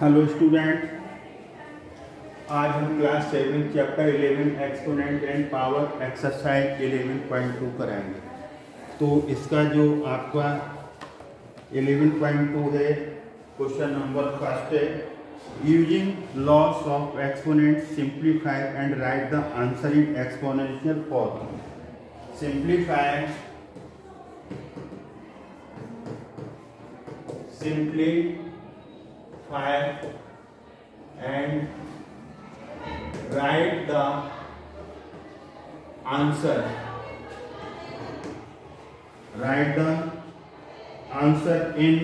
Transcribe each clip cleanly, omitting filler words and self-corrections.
Hello student, आज हम class 7 chapter 11 exponent and power exercise 11.2 कराएंगे। तो इसका जो आपका 11.2 है, क्वेश्चन नंबर फर्स्ट है, using loss of exponent simplify and right the answer in exponential form. Simplify and write the answer in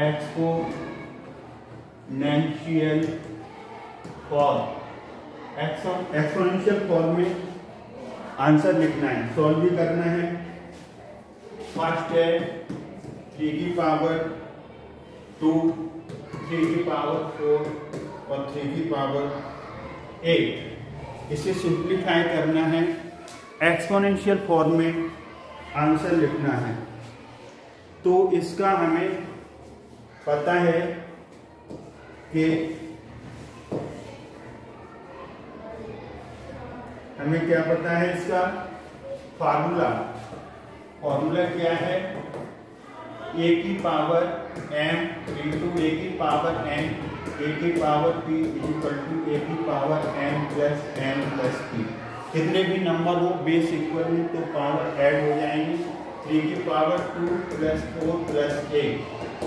exponential form। Exponential form में answer लिखना है, सॉल्व भी करना है। फर्स्ट है 3 की पावर 2, 3 की पावर 4 और 3 की पावर 8। इसे सिंप्लीफाई करना है, एक्सपोनेंशियल फॉर्म में आंसर लिखना है। तो इसका हमें पता है कि हमें क्या पता है, इसका फार्मूला क्या है, a की पावर m इंटू a की पावर n, a की power p equal to a की power m plus n plus p। कितने भी नंबर हो बेस इक्वल में तो पावर ऐड हो जाएंगे। 3 की पावर 2 प्लस 4 प्लस 8,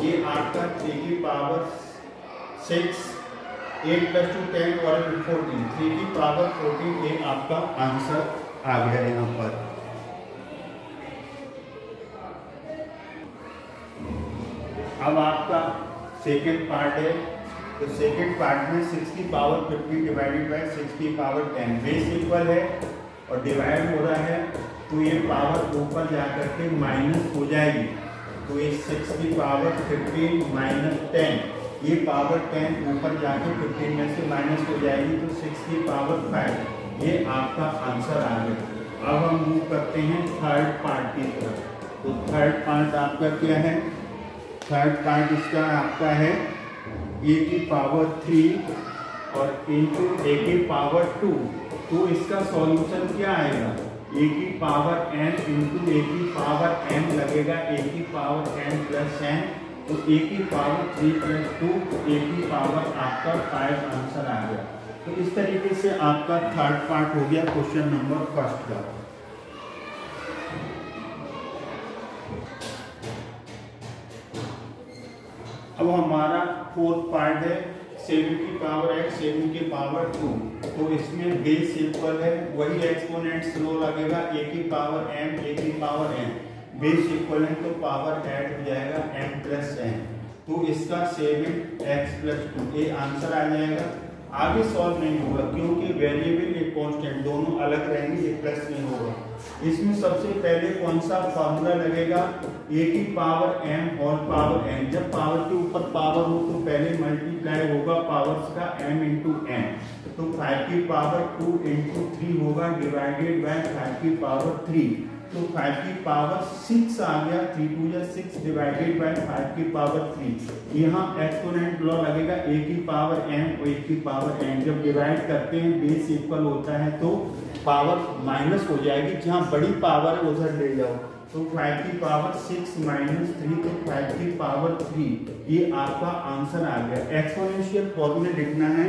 ये आपका 3 की पावर 6, 8 प्लस 2 10 और 14, 3 की पावर 14, ये आपका आंसर आ गया यहाँ पर। अब आपका सेकेंड पार्ट है, तो सेकेंड पार्ट में 6 की पावर 50 डिवाइडेड बाय 6 की पावर 10, बेस इक्वल है और डिवाइड हो रहा है, तो ये पावर ऊपर जाकर के माइनस हो जाएगी। तो ये 6 की पावर 15 माइनस 10, ये पावर 10 ऊपर जाके 15 में से माइनस हो जाएगी, तो 6 की पावर 5, ये आपका आंसर आ गया। अब हम मूव करते हैं थर्ड पार्ट की तरफ। तो थर्ड पार्ट आपका क्या है, थर्ड पार्ट इसका आपका है a की पावर 3 और इंटू a की पावर 2। तो इसका सॉल्यूशन क्या आएगा, a की पावर n इंटू a की पावर n लगेगा, a की पावर n प्लस n, तो a की पावर 3 प्लस 2, a की पावर आपका 5 आंसर आ गया। तो इस तरीके से आपका थर्ड पार्ट हो गया क्वेश्चन नंबर फर्स्ट का। अब हमारा फोर्थ पार्ट है 7 की पावर x 7 की पावर 2। तो इसमें बेस इक्वल है, वही एक्सपोनेंट्स लो लगेगा, a की पावर m a की पावर n, बेस इक्वल है तो पावर ऐड हो जाएगा m प्लस n। तो इसका 7x प्लस 2, ये आंसर आ जाएगा। आगे सॉल्व नहीं होगा क्योंकि वेरिएबल एक कांस्टेंट दोनों अलग रहेंगे, ये प्लस नहीं होगा। इसमें सबसे पहले कौन सा फार्मूला लगेगा, a की पावर m और पावर n। जब पावर के ऊपर पावर हो तो पहले मल्टीप्लाई होगा पावर्स का m इंटू n, तो 5 की पावर 2 इंटू 3 होगा डिवाइडेड बाय 5 की पावर 3, तो 5 की पावर 6 आ गया, 3 2 या 6 डिवाइडेड बाय 5 की पावर 3। यहाँ एक्सपोनेंट लॉ लगेगा, a की पावर m और a की पावर n। जब डिवाइड करते हैं बेस इक्वल होता है तो पावर माइनस हो जाएगी, जहाँ बड़ी पावर है उधर ले जाओ। तो 5 की पावर 6 माइनस 3, तो 5 की पावर 3, ये आपका आंसर आ गया। एक्सपोनेंशियल फॉर्म में लिखना है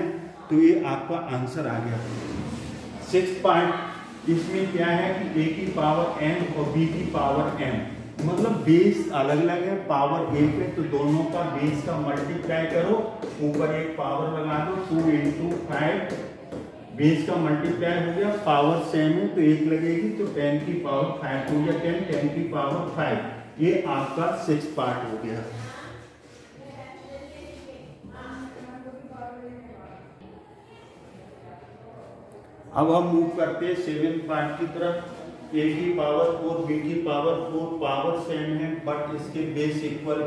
तो ये आपका आंसर आ गया। सिक्स्थ पार्ट, इसमें क्या है कि a की पावर n और b की पावर m, मतलब बेस अलग अलग है, पावर एक है, तो दोनों का बेस का मल्टीप्लाई करो, ऊपर एक पावर लगा दो, 2 इंटू 5, बेस का मल्टीप्लाई हो गया, पावर सेम है तो एक लगेगी, तो 10 की पावर 5 हो गया 10, 10 की पावर 5, ये आपका 6 पार्ट हो गया। अब हम मूव करते हैं 7 पार्ट की तरफ। a की पावर 4 b की पावर 4, पावर सेम है बट इसके बेस इक्वल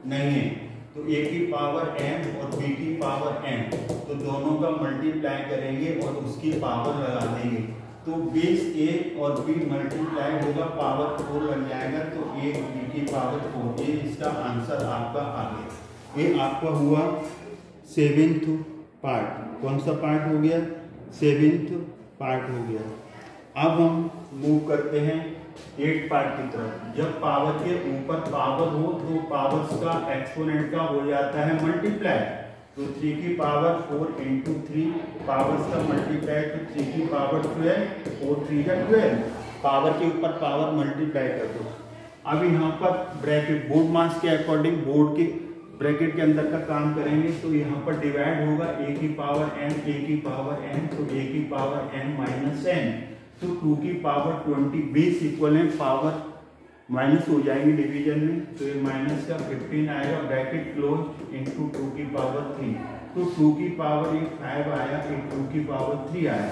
नहीं है, तो a की पावर m और b की पावर n, तो दोनों का मल्टीप्लाई करेंगे और उसकी पावर लगा देंगे। तो बेस ए और बी मल्टीप्लाई होगा, पावर 4 लग जाएगा, तो ए बी की पावर 4, ये इसका आंसर आपका आ गया। ये आपका हुआ 7th पार्ट। कौन सा पार्ट हो गया? 7th पार्ट हो गया। अब हम मूव करते हैं 8th पार्ट की तरफ। जब पावर के ऊपर पावर हो तो पावर्स का एक्सपोनेंट का हो जाता है मल्टीप्लाई। तो 3 की पावर 4 इंटू 3 पावर्स का मल्टीप्लाई, तो 3 की पावर 12 और 3 का 12। पावर के ऊपर पावर मल्टीप्लाई कर दो। अब यहाँ पर ब्रैकेट बोर्ड मास के अकॉर्डिंग बोर्ड के ब्रैकेट के अंदर का काम करेंगे, तो यहाँ पर डिवाइड होगा a की पावर n, a की पावर n, तो a की पावर n माइनस n, तो 2 की पावर 20 बेस इक्वल है, पावर माइनस हो जाएंगे डिवीजन में, तो ये माइनस का 15 आएगा, ब्रैकेट क्लोज, इंटू 2 की पावर 3, तो 2 की पावर ये 5 आया, 2 की पावर 3 आया।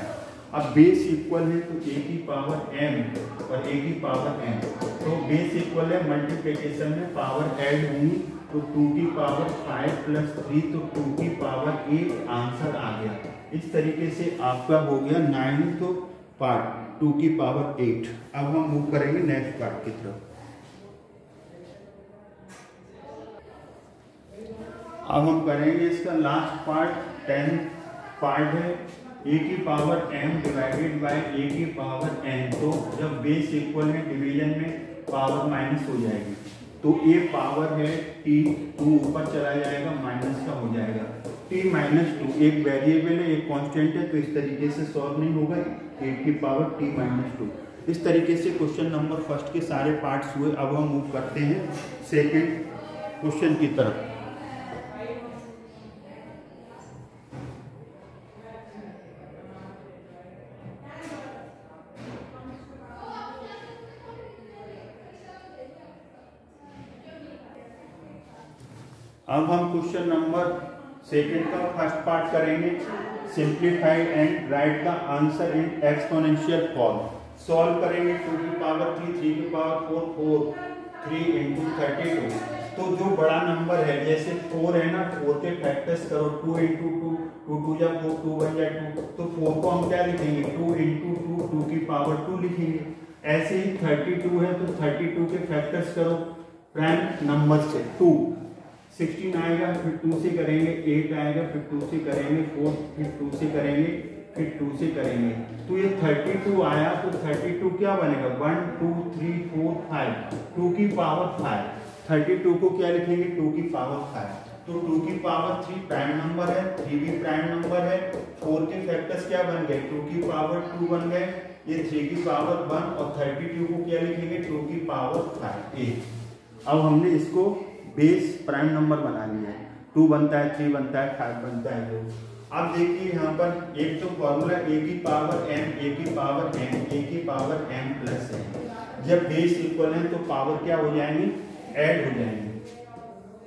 अब बेस इक्वल है तो a की पावर m और a की पावर n, तो बेस इक्वल है, मल्टीप्लिकेशन में पावर ऐड होंगी, तो 2 की पावर 5 प्लस 3, तो 2 की पावर 8 आंसर आ गया। इस तरीके से आपका हो गया 9th पार्ट, 2 की पावर 8। अब हम मूव करेंगे नेक्स्ट पार्ट की तरफ। अब हम करेंगे इसका लास्ट पार्ट, 10th पार्ट है, a की power m divided by a की पावर n। तो जब बेस इक्वल है डिवीजन में पावर माइनस हो जाएगी, तो ये पावर है t, 2 ऊपर चला जाएगा, माइनस का हो जाएगा t माइनस 2। एक वेरिएबल है, एक कांस्टेंट है, तो इस तरीके से सॉल्व नहीं होगा, 8 की पावर t माइनस 2। इस तरीके से क्वेश्चन नंबर फर्स्ट के सारे पार्ट्स हुए। अब हम मूव करते हैं सेकंड क्वेश्चन की तरफ। अब हम क्वेश्चन नंबर सेकंड का फर्स्ट पार्ट करेंगे, simplified and right the answer in exponential form. Solve करेंगे 2 की पावर 3, 3 की पावर 4, 3 इंटू 32। तो जो बड़ा नंबर है, जैसे 4 है ना, 4 के फैक्टर्स करो, 2 इंटू 2, 2 या 4, 2 1 या 2, तो 4 को हम क्या लिखेंगे? 2 इंटू 2, 2 की पावर 2 लिखेंगे। ऐसे ही 32 है, तो 32 के फैक्टर्स करो प्राइम नंबर से, 2, 16 आएगा, फिर 2 से करेंगे, 8 आएगा, फिर 2 से करेंगे, 4, फिर 2 से करेंगे, फिर 2 से करेंगे, तो ये 32 आया। तो 32 क्या बनेगा? 1 2 3 4 5, 2 की पावर 5। 32 को क्या लिखेंगे? 2 की पावर 5। तो 2 की पावर 3 प्राइम नंबर है, 3 भी प्राइम नंबर है। 4 के फैक्टर्स क्या बन गए? 2 की पावर 2 बन गए, ये 3 की पावर 1, और 32 को क्या लिखेंगे? 2 की पावर 5 8। अब हमने इसको बेस प्राइम नंबर बना लिया है, 2 बनता है, 3 बनता है, 5 बनता है। तो अब देखिए यहाँ पर एक तो फॉर्मूला a की पावर m, a की पावर n, a की पावर m प्लस n। जब बेस इक्वल है तो पावर क्या हो जाएंगे? ऐड हो जाएंगे।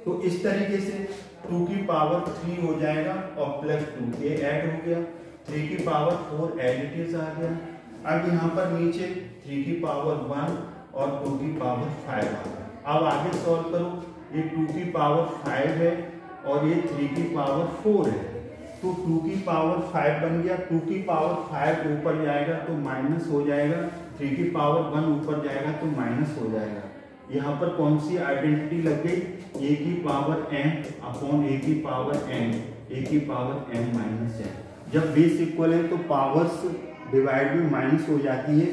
तो इस तरीके से 2 की पावर 3 हो जाएगा और प्लस 2, ये ऐड हो गया। 3 की पावर 4 एडिटिव आ गया। अब यहाँ पर नीचे 3 की पावर 1 और 2 की पावर 5 आ गया। अब आगे सॉल्व करो, ये 2 की पावर 5 है और ये 3 की पावर 4 है, तो 2 की पावर 5 बन गया। 2 की पावर 5 ऊपर जाएगा तो माइनस हो जाएगा, 3 की पावर 1 ऊपर जाएगा तो माइनस हो जाएगा। यहाँ पर कौन सी आइडेंटिटी लग गई? a की पावर m अपॉन a की पावर n, a की पावर m माइनस n। जब बेस इक्वल है तो पावर्स डिवाइड में माइनस हो जाती है,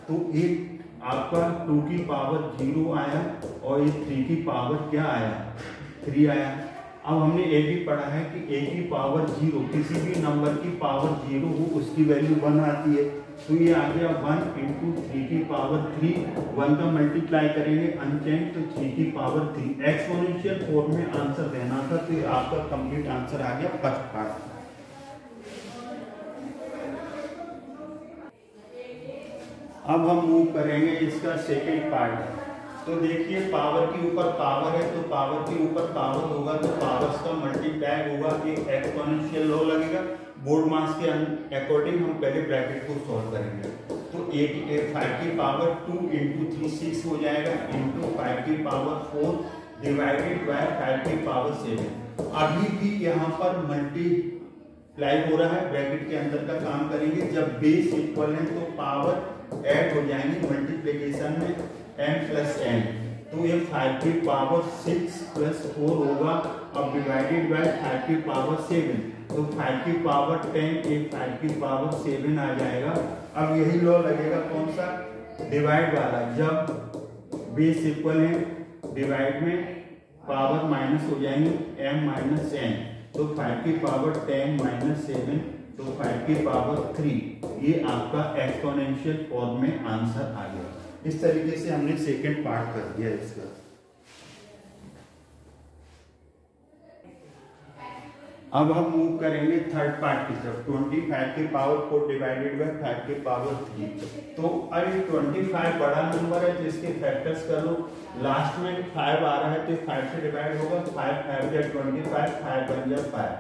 तो एक आपका 2 की पावर 0 आया और ये 3 की पावर क्या आया? 3 आया। अब हमने ये भी पढ़ा है कि a की पावर 0, किसी भी नंबर की पावर 0 हो उसकी वैल्यू 1 आती है, तो ये आ गया 1 इंटू 3 की पावर 3, 1 का मल्टीप्लाई करेंगे अनचेंज, तो 3 की पावर 3। एक्सपोनेंशियल फॉर्म में आंसर देना था, तो ये आपका कंप्लीट आंसर आ गया फर्स्ट पार्ट। अब हम मूव करेंगे इसका सेकेंड पार्ट। तो देखिए पावर के ऊपर पावर है, तो पावर के ऊपर पावर होगा तो पावर्स का मल्टीप्लाई होगा, एक एक्सपोनेंशियल लॉ लगेगा। बोर्ड मास के अकॉर्डिंग हम पहले ब्रैकेट को सॉल्व करेंगे। तो 5 की पावर 2 इंटू 3 6 हो जाएगा, इंटू 5 की पावर 4 डिवाइडेड बाय 5 की पावर 7। अभी भी यहाँ पर मल्टी मल्टीप्लाई हो रहा है, ब्रैकेट के अंदर का काम करेंगे। जब बेस इक्वल है तो पावर ऐड हो जाएंगे मल्टीप्लिकेशन में m प्लस n, तो ये 5 की पावर 6 प्लस 4 होगा। अब डिवाइडेड बाय 5 की पावर 7, तो 5 की पावर 10 ये 5 की पावर 7 आ जाएगा। अब यही लॉ लगेगा कौन सा, डिवाइड वाला। जब बेस इक्वल है डिवाइड में पावर माइनस हो जाएंगे m माइनस n, तो 5 की पावर 10 माइनस 7, तो 5 की पावर 3। ये आपका एक्सपोनेंशियल फॉर्म में आंसर आ गया। इस तरीके से हमने सेकंड पार्ट कर दिया इसका। अब हम मूव करेंगे थर्ड पार्ट की तरफ। 25 की पावर 4 डिवाइडेड बाय 5 की पावर 3। तो अब 25 बड़ा नंबर है तो इसके फैक्टर्स कर लो। लास्ट में 5 आ रहा है तो 5 से डिवाइड होगा, 5 5 या 25, 5 बन जा 5।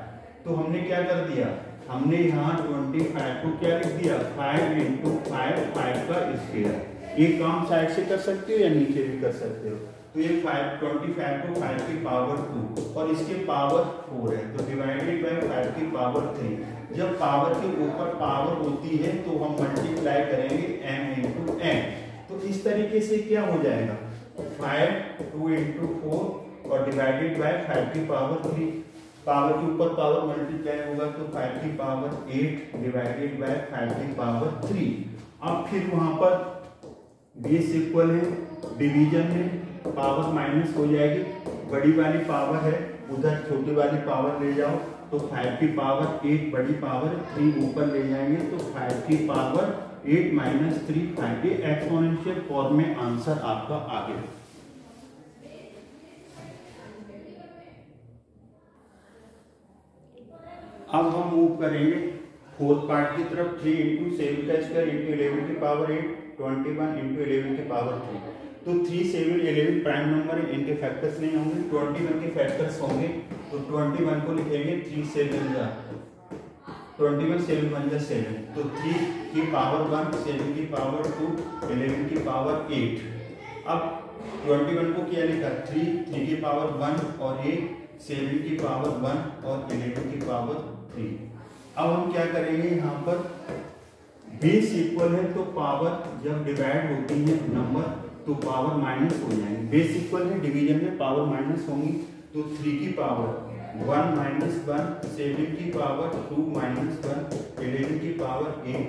तो हमने क्या कर दिया, हमने यहाँ 25 को क्या लिख दिया, 5 × 5, 5 का स्क्वायर। ये काम साइड से कर सकते हो या नीचे भी कर सकते हो। तो ये 25 को 5 की पावर 2 और इसके पावर 4 है, तो डिवाइडेड बाय 5 की पावर 3। जब पावर के ऊपर पावर होती है तो हम मल्टीप्लाई करेंगे m × n। तो इस तरीके से क्या हो जाएगा, 5 2 × 4 और डिवाइडेड बाय 5 की पावर 3। पावर के ऊपर पावर मल्टीप्लाई होगा तो 5 की पावर 8 डिवाइडेड बाय 5 की पावर 3। अब फिर वहां पर बेस इक्वल है, डिवीजन में पावर माइनस हो जाएगी, बड़ी वाली पावर है उधर छोटी वाली पावर ले जाओ, तो 5 की पावर 8 बड़ी पावर 3 ऊपर ले जाएंगे, तो 5 की पावर 8 माइनस 3 5। ये एक्सपोनेंशियल फॉर्म में आंसर आपका आ गया। अब हम मूव करेंगे फोर्थ पार्ट की तरफ। 3 × 7 का स्क्वायर × 11 की पावर 8, 21 × 11 की पावर 3। तो 3 7 11 प्राइम नंबर है, इनके फैक्टर्स नहीं होंगे, 21 के फैक्टर्स होंगे। तो 21 को लिखेंगे 3 7 जा 21, 7 1 जा 7, तो 3 की पावर 1, 7 की पावर 2, 11 की पावर 8। अब 21 को क्या लिखा, 3 की पावर 1 और 8, 7 की पावर 1 और 11 की पावर 3। अब हम क्या करेंगे, यहाँ पर बेस इक्वल है तो पावर जब डिवाइड होती है नंबर तो पावर माइनस हो जाएंगे। बेस इक्वल है, डिवीजन में पावर माइनस होंगी, तो 3 की पावर 1 माइनस 1, 7 की पावर 2 माइनस 1, 11 की पावर 8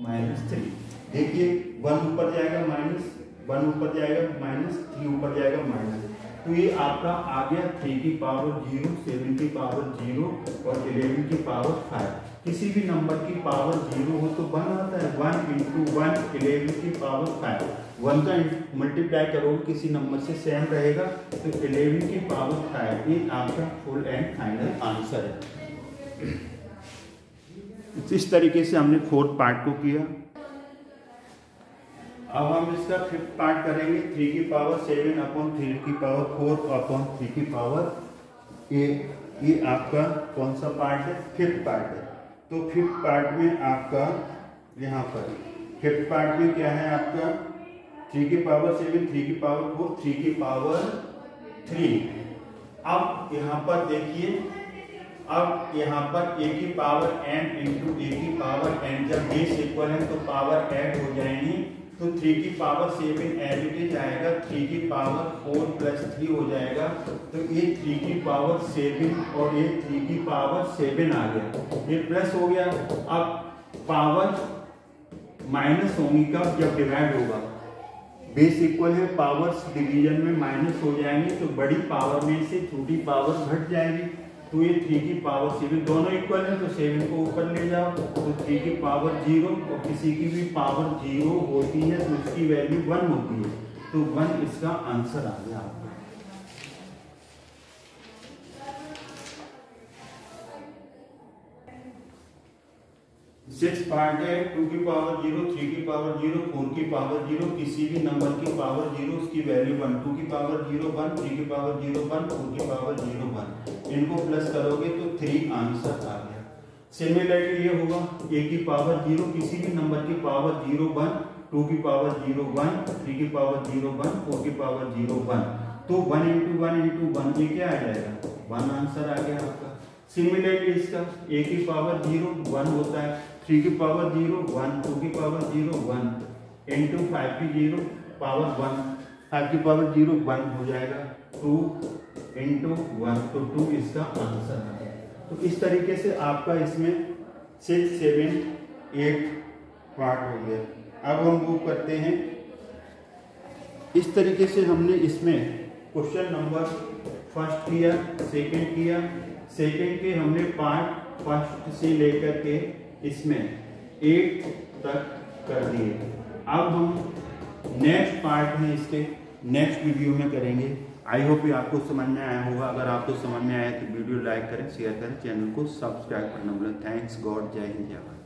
माइनस 3। देखिए 1 ऊपर जाएगा माइनस, 1 ऊपर जाएगा माइनस, 3 ऊपर जाएगा माइनस, तो ये आपका आ गया 3 की पावर 0, 7 की पावर 0 और 11 की पावर 5। किसी भी नंबर की पावर 0 हो तो 1 आता है, 1 × 1 11 की पावर 5। 1 का मल्टीप्लाई करोगे किसी नंबर से सेम रहेगा, तो 11 की पावर 5। ये आपका फुल एंड फाइनल आंसर है। इस तरीके से हमने फोर्थ पार्ट को किया। अब हम इसका फिफ्थ पार्ट करेंगे। 3 की पावर 7 अपॉन 3 की पावर 4 अपॉन 3 की पावर 8। ये आपका कौन सा पार्ट है, फिफ्थ पार्ट है। तो फिफ्थ पार्ट में आपका यहाँ पर फिफ्थ पार्ट में क्या है आपका, 3 की पावर 7, 3 की पावर 4, 3 की पावर 3। अब यहाँ पर देखिए, अब यहाँ पर a की पावर n × a की पावर n, जब बेस इक्वल है तो पावर ऐड हो जाएंगी, तो 3 की पावर 7 एज इट इज आएगा, 3 की पावर 4 + 3 हो जाएगा, तो ये 3 की पावर 7 और ये 3 की पावर 7 आ गया, ये प्लस हो गया। अब पावर माइनस होंगी कब, जब डिवाइड होगा। बेस इक्वल है, पावर्स डिवीजन में माइनस हो जाएंगे, तो बड़ी पावर में से छोटी पावर घट जाएगी, तो ये 3 की पावर 7 दोनों इक्वल है, तो 7 को ऊपर ले जाओ, तो 3 की पावर 0, और किसी की भी पावर 0 होती है तो उसकी वैल्यू 1 होती है, तो 1 इसका आंसर आ गया आपका। सिक्स पार्ट है। 2 की पावर 0, 3 की पावर 0, 4 की पावर 0, किसी भी नंबर की पावर 0 उसकी वैल्यू 1। 2 की पावर 0 1, 3 की पावर 0 1, 4 की पावर 0 1। इनको प्लस करोगे तो 3 आंसर आ गया। सिमिलरली ये होगा, a की पावर 0, किसी भी नंबर की पावर 0 1, 2 की पावर 0 1, 3 की पावर 0 1, 4 की पावर 0 1, तो 1 × 1 × 1 ये क्या आ जाएगा, 1 आंसर आ गया आपका। सिमिलरली इसका a की पावर 0 1 होता है, 3 की पावर 0 1, 2 की पावर 0 1 इंटू 5 की 0 पावर 1, 5 की पावर 0 1 हो जाएगा, 2 इंटू 1, तो 2 इसका आंसर है। तो इस तरीके से आपका इसमें 6 7 8 पार्ट हो गया। अब हम मूव करते हैं, इस तरीके से हमने इसमें क्वेश्चन नंबर फर्स्ट किया, सेकंड किया, सेकंड के हमने पार्ट फर्स्ट से लेकर के इसमें 8 तक कर दिए। अब हम नेक्स्ट पार्ट में इसके नेक्स्ट वीडियो में करेंगे। आई होप ये आपको समझ में आया होगा। अगर आपको समझ में आया तो वीडियो लाइक करें, शेयर करें, चैनल को सब्सक्राइब करना भूलें। थैंक्स गॉड, जय हिंद, जय भारत।